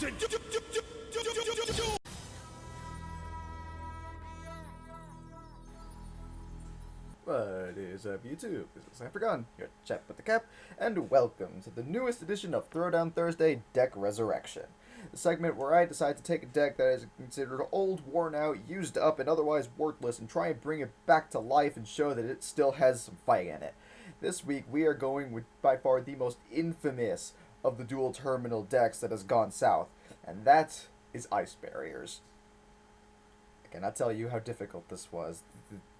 What is up, YouTube? This is Hypergun, your chap with the cap, and welcome to the newest edition of Throwdown Thursday Deck Resurrection, the segment where I decide to take a deck that is considered old, worn out, used up, and otherwise worthless, and try and bring it back to life and show that it still has some fight in it. This week, we are going with by far the most infamous of the dual terminal decks that has gone south, and that is Ice Barriers. I cannot tell you how difficult this was.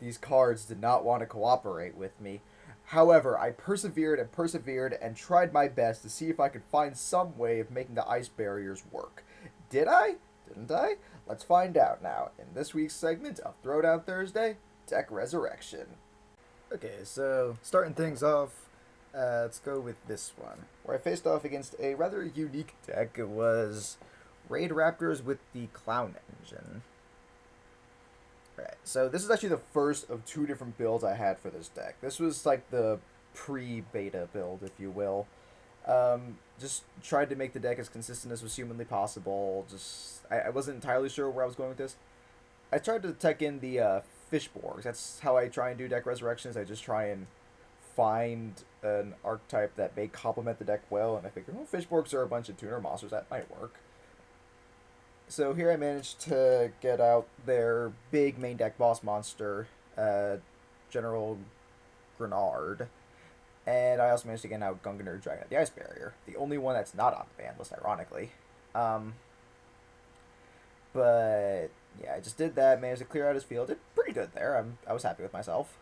These cards did not want to cooperate with me. However, I persevered and tried my best to see if I could find some way of making the Ice Barriers work. Did I? Didn't I? Let's find out now in this week's segment of Throwdown Thursday, Deck Resurrection. Okay, so starting things off, let's go with this one, where I faced off against a rather unique deck. It was Raid Raptors with the Clown Engine. Right, so this is actually the first of two different builds I had for this deck. This was like the pre-beta build, if you will. Just tried to make the deck as consistent as was humanly possible. I wasn't entirely sure where I was going with this. I tried to tech in the Fishborgs. That's how I try and do deck resurrections. I just try and find an archetype that may complement the deck well, and I figured, well, Fishborgs are a bunch of tuner monsters. That might work. So here I managed to get out their big main deck boss monster, General Grenard, and I also managed to get out Gungnir Dragon the Ice Barrier, the only one that's not on the ban list, ironically. But yeah, I just did that, managed to clear out his field. Did pretty good there. I was happy with myself.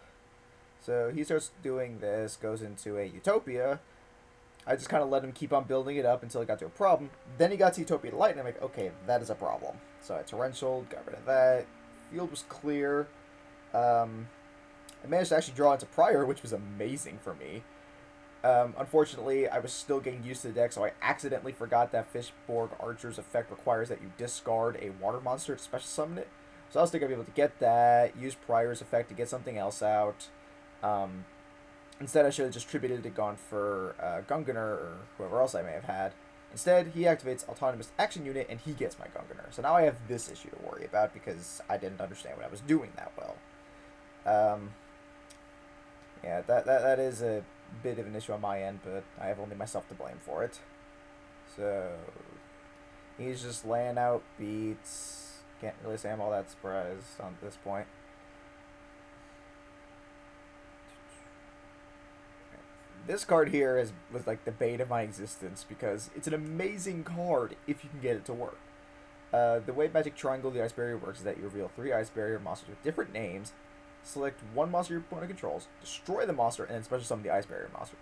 So he starts doing this, goes into a Utopia. I just kind of let him keep on building it up until it got to a problem. Then he got to Utopia Light, and I'm like, okay, that is a problem. So I torrential, got rid of that. Field was clear. I managed to actually draw into Prior, which was amazing for me. Unfortunately, I was still getting used to the deck, so I accidentally forgot that Fishborg Archer's effect requires that you discard a water monster to special summon it. So I was still going to be able to get that, use Prior's effect to get something else out. Instead, I should have just tributed it, gone for Gungnir or whoever else I may have had. Instead, he activates Autonomous Action Unit, and he gets my Gungnir. So now I have this issue to worry about because I didn't understand what I was doing that well. Yeah, that is a bit of an issue on my end, but I have only myself to blame for it. So he's just laying out beats. Can't really say I'm all that surprised on this point. This card here was like the bane of my existence because it's an amazing card if you can get it to work. The way Magic Triangle the Ice Barrier works is that you reveal 3 Ice Barrier monsters with different names, select one monster your opponent controls, destroy the monster, and then special summon the Ice Barrier monster.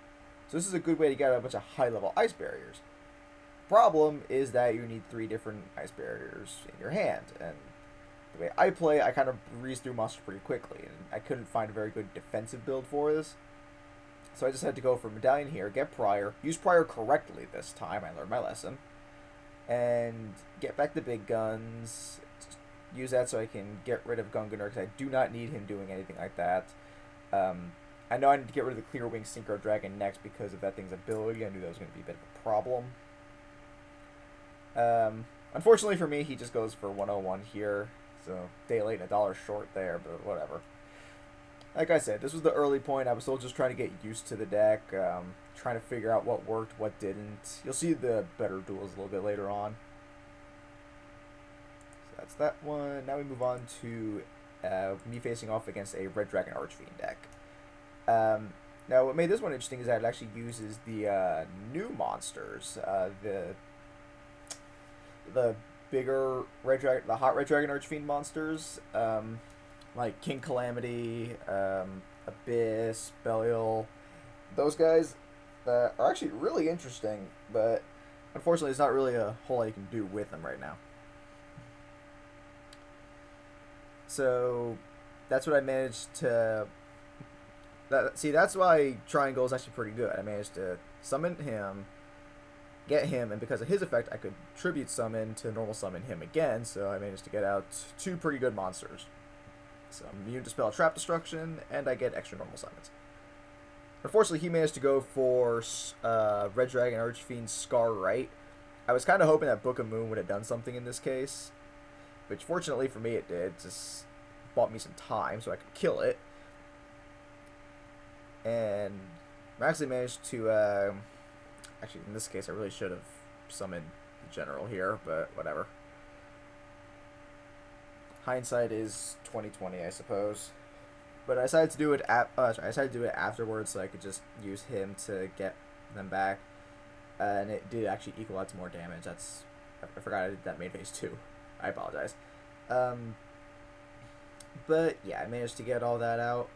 So this is a good way to get a bunch of high-level Ice Barriers. Problem is that you need 3 different Ice Barriers in your hand, and the way I play, I kind of breeze through monsters pretty quickly, and I couldn't find a very good defensive build for this. So I just had to go for Medallion here, get Prior, use Prior correctly this time, I learned my lesson, and get back the big guns, use that so I can get rid of Gungnir, because I do not need him doing anything like that. I know I need to get rid of the Clear Wing Synchro Dragon next because of that thing's ability. I knew that was going to be a bit of a problem. Unfortunately for me, he just goes for 101 here, so day late and $1 short there, but whatever. Like I said, this was the early point. I was still just trying to get used to the deck, trying to figure out what worked, what didn't. You'll see the better duels a little bit later on. So that's that one. Now we move on to me facing off against a Red Dragon Archfiend deck. Now what made this one interesting is that it actually uses the new monsters, the bigger the hot Red Dragon Archfiend monsters. Like King Calamity, Abyss, Belial, those guys are actually really interesting, but unfortunately there's not really a whole lot you can do with them right now. So that's what I managed to... See, that's why Triangle is actually pretty good. I managed to summon him, get him, and because of his effect I could tribute summon to normal summon him again, so I managed to get out 2 pretty good monsters. So I'm immune to spell Trap Destruction, and I get extra normal summons. Unfortunately, he managed to go for Red Dragon Archfiend Scar Right, I was kind of hoping that Book of Moon would have done something in this case, which fortunately for me it did. Just bought me some time so I could kill it. And I actually managed to, actually in this case I really should have summoned the general here, but whatever. Hindsight is 2020, I suppose. But I decided to do it I decided to do it afterwards so I could just use him to get them back. And it did actually equal out to more damage. I forgot I did that main phase too. I apologize. But yeah, I managed to get all that out.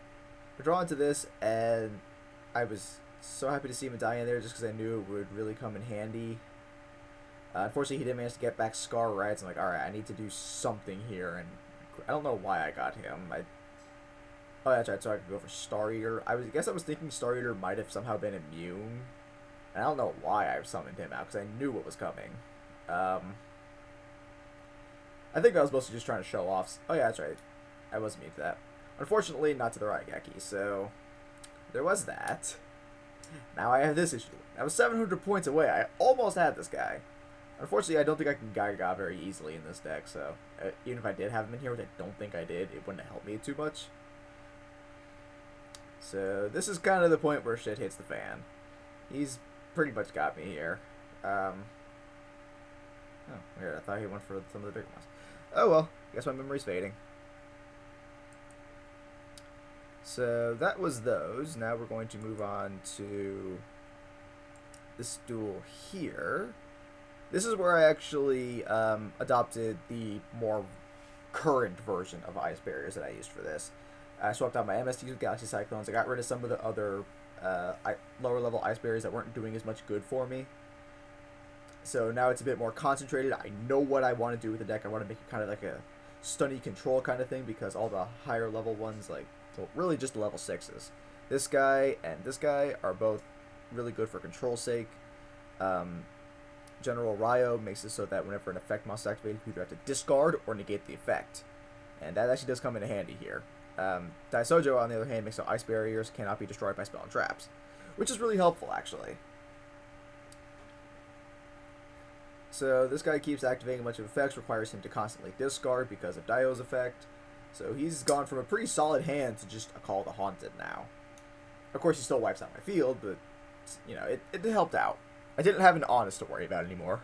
We're drawn to this, and I was so happy to see Medallion there just because I knew it would really come in handy. Unfortunately, he didn't manage to get back Scar right, so I'm like, alright, I need to do something here, and I don't know why I got him. Oh, that's right, so I could go for Star Eater. I guess I was thinking Star Eater might have somehow been immune. And I don't know why I summoned him out, because I knew what was coming. I think I was mostly just trying to show off. Oh yeah, that's right. I was immune to that. Unfortunately, not to the Raigeki, so there was that. Now I have this issue. I was 700 points away. I almost had this guy. Unfortunately, I don't think I can Gaga very easily in this deck, so even if I did have him in here, which I don't think I did, it wouldn't have helped me too much. So this is kind of the point where shit hits the fan. He's pretty much got me here. Oh, weird. I thought he went for some of the big ones. Oh well, guess my memory's fading. So that was those. Now we're going to move on to this duel here. This is where I actually adopted the more current version of ice barriers that I used for this. I swapped out my MSTs with Galaxy Cyclones. I got rid of some of the other lower level ice barriers that weren't doing as much good for me. So now it's a bit more concentrated. I know what I want to do with the deck. I want to make it kind of like a stunny control kind of thing, because all the higher level ones, like, well, really just the level 6s. This guy and this guy are both really good for control sake. General Ryo makes it so that whenever an effect monster is activated, you either have to discard or negate the effect. And that actually does come in handy here. Daisojo, on the other hand, makes so ice barriers cannot be destroyed by spell and traps, which is really helpful, actually. So this guy keeps activating a bunch of effects, requires him to constantly discard because of Dio's effect. So he's gone from a pretty solid hand to just a Call the Haunted now. Of course, he still wipes out my field, but, you know, it helped out. I didn't have an Honest to worry about anymore.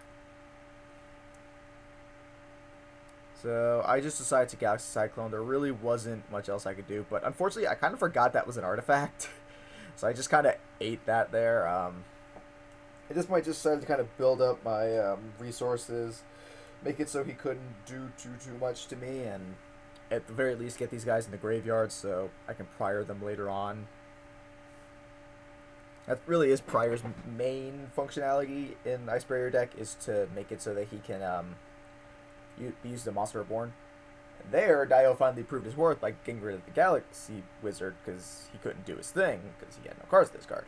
So I just decided to Galaxy Cyclone. There really wasn't much else I could do, but unfortunately I kind of forgot that was an artifact. So I just kind of ate that there. At this point, just started to kind of build up my resources, make it so he couldn't do too much to me, and at the very least get these guys in the graveyard so I can prior them later on. That really is Prior's main functionality in Ice Barrier deck, is to make it so that he can use the Monster Reborn. And there, Dio finally proved his worth by getting rid of the Galaxy Wizard, because he couldn't do his thing, because he had no cards to discard.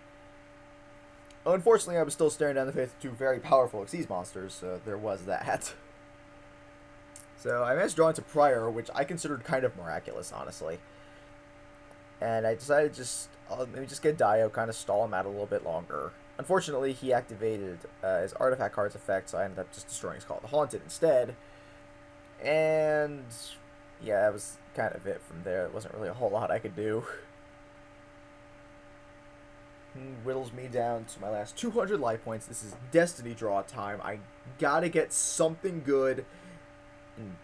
Unfortunately, I was still staring down the face of two very powerful Xyz monsters, so there was that. So I managed to draw into Prior, which I considered kind of miraculous, honestly. And I decided maybe just get Dio, kind of stall him out a little bit longer. Unfortunately, he activated his artifact card's effect, so I ended up just destroying his Call the Haunted instead. And yeah, that was kind of it from there. There wasn't really a whole lot I could do. He whittles me down to my last 200 life points. This is Destiny draw time. I gotta get something good. And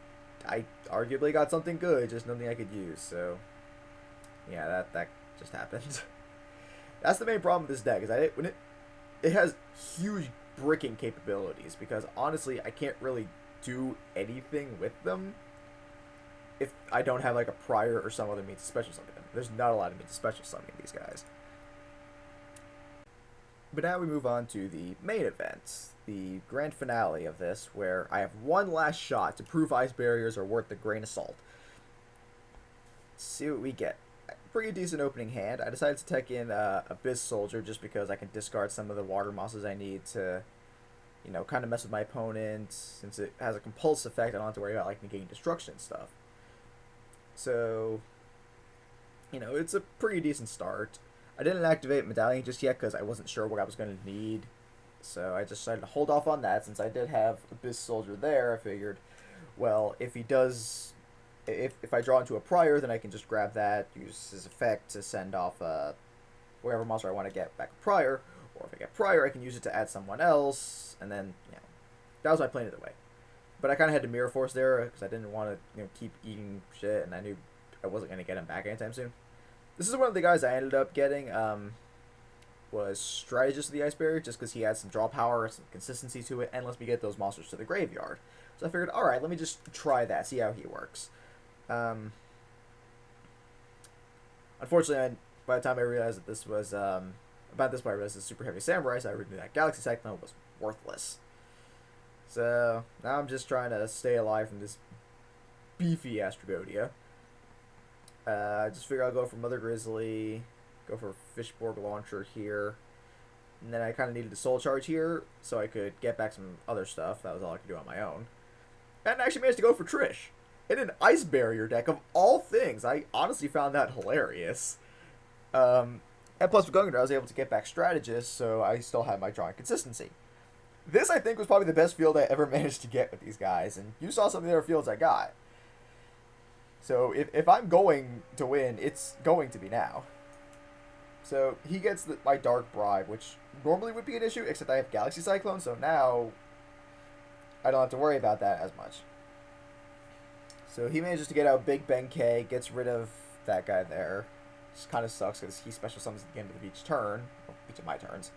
I arguably got something good, just nothing I could use, so yeah, that just happened. That's the main problem with this deck, is it has huge bricking capabilities, because honestly I can't really do anything with them if I don't have like a Prior or some other means to special summon them. There's not a lot of means to special summon these guys. But now we move on to the main event, the grand finale of this, where I have one last shot to prove ice barriers are worth the grain of salt. Let's see what we get. Pretty decent opening hand. I decided to take in Abyss Soldier just because I can discard some of the water mosses I need to, you know, kind of mess with my opponent. Since it has a compulse effect, I don't have to worry about like negating destruction stuff. So, you know, it's a pretty decent start. I didn't activate Medallion just yet because I wasn't sure what I was going to need So I just decided to hold off on that since I did have Abyss Soldier there. I figured, well, if he does, if I draw into a prior, then I can just grab that, use his effect to send off whatever monster I want to get back a prior, or if I get prior, I can use it to add someone else, and then, that was my plan either way. But I kind of had to Mirror Force there because I didn't want to keep eating shit, and I knew I wasn't going to get him back anytime soon. This is one of the guys I ended up getting, was Strategist of the Ice Barrier, just because he had some draw power, some consistency to it, and lets me get those monsters to the graveyard. So I figured, alright, let me just try that, see how he works. Unfortunately, by the time I realized that this was, about this point I realized this Super Heavy Samurai, so I already knew that Galaxy Cyclone was worthless. So, now I'm just trying to stay alive from this beefy Astrogodia. I just figure I'll go for Mother Grizzly, go for Fishborg Launcher here, and then I kind of needed a Soul Charge here, so I could get back some other stuff. That was all I could do on my own. And I actually managed to go for Trish in an Ice Barrier deck of all things. I honestly found that hilarious. And plus with Gungnir, I was able to get back Strategist, so I still had my drawing consistency. This, I think, was probably the best field I ever managed to get with these guys, and you saw some of the other fields I got. So if I'm going to win, it's going to be now. So he gets my Dark Bribe, which normally would be an issue, except I have Galaxy Cyclone, so now I don't have to worry about that as much. So he manages to get out Big Ben K, gets rid of that guy there. Which kind of sucks because he special summons at the end of each turn, or each of my turns.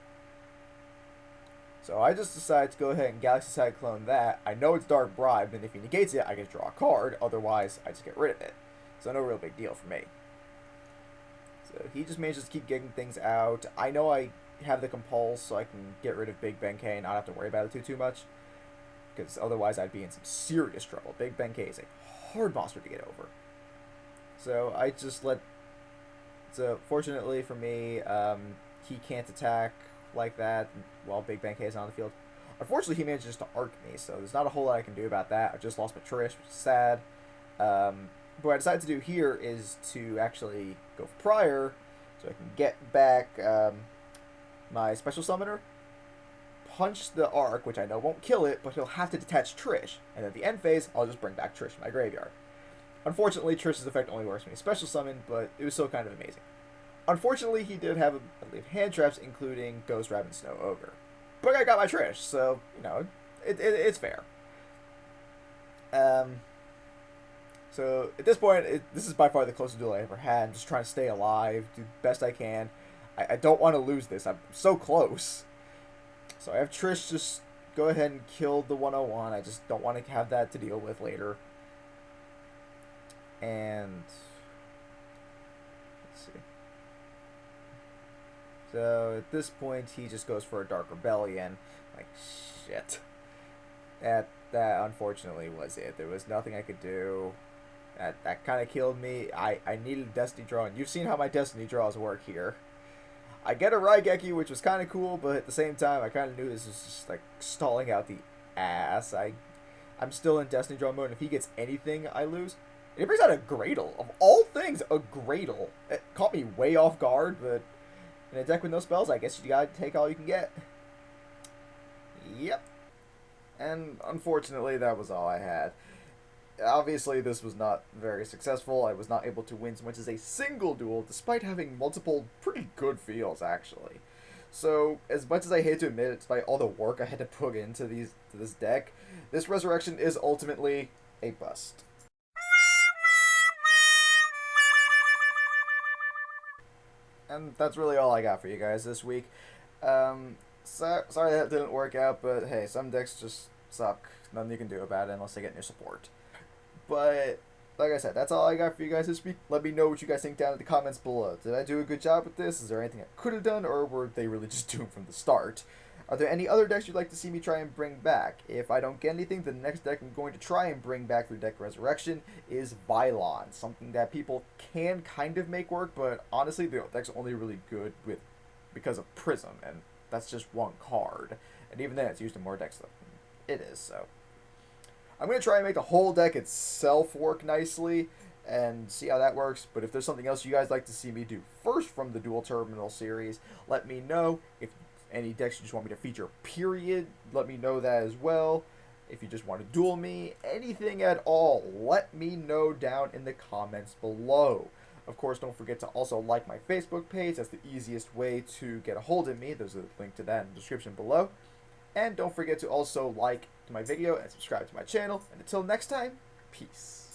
So I just decided to go ahead and Galaxy Cyclone that. I know it's Dark Bribe, and if he negates it, I can draw a card. Otherwise, I just get rid of it. So no real big deal for me. So he just manages to keep getting things out. I know I have the Compulse, so I can get rid of Big Ben K and not have to worry about it too much. Because otherwise, I'd be in some serious trouble. Big Ben K is a hard monster to get over. So I just let... So fortunately for me, he can't attack like that while Big Ben K is on the field. Unfortunately, he manages to arc me, so there's not a whole lot I can do about that. I just lost my Trish, which is sad. But what I decided to do here is to actually go for Prior, so I can get back my Special Summoner, punch the Arc, which I know won't kill it, but he'll have to detach Trish, and at the end phase, I'll just bring back Trish in my graveyard. Unfortunately, Trish's effect only works when he's Special Summoned, but it was still kind of amazing. Unfortunately, he did have, I believe, hand traps, including Ghost Rabbit and Snow Ogre. But I got my Trish, so, it's fair. So, at this point, this is by far the closest duel I ever had. I'm just trying to stay alive, do the best I can. I don't want to lose this. I'm so close. So I have Trish just go ahead and kill the 101. I just don't want to have that to deal with later. And... let's see. So, at this point, he just goes for a Dark Rebellion. Like, shit. That unfortunately was it. There was nothing I could do. That kind of killed me. I needed a Destiny draw, and you've seen how my Destiny draws work here. I get a Raigeki, which was kind of cool, but at the same time, I kind of knew this was just, like, stalling out the ass. I'm still in Destiny draw mode, and if he gets anything, I lose. And he brings out a Gradle. Of all things, a Gradle. It caught me way off guard, but in a deck with no spells, I guess you gotta take all you can get. Yep. And unfortunately, that was all I had. Obviously, this was not very successful. I was not able to win so much as a single duel, despite having multiple pretty good fields, actually. So, as much as I hate to admit it, despite all the work I had to put into this deck, this Resurrection is ultimately a bust. And that's really all I got for you guys this week. Sorry that didn't work out, but hey, some decks just suck. Nothing you can do about it unless they get new support. But, like I said, that's all I got for you guys this week. Let me know what you guys think down in the comments below. Did I do a good job with this? Is there anything I could have done, or were they really just doomed from the start? Are there any other decks you'd like to see me try and bring back? If I don't get anything, the next deck I'm going to try and bring back through Deck Resurrection is Vylon. Something that people can kind of make work, but honestly, the deck's only really good because of Prism, and that's just one card. And even then, it's used in more decks than it is, so. I'm going to try and make the whole deck itself work nicely and see how that works. But if there's something else you guys like to see me do first from the Dual Terminal series, let me know. If Any decks you just want me to feature, period, let me know that as well. If you just want to duel me, anything at all, let me know down in the comments below. Of course, don't forget to also like my Facebook page. That's the easiest way to get a hold of me. There's a link to that in the description below. And don't forget to also like my video and subscribe to my channel. And until next time, peace.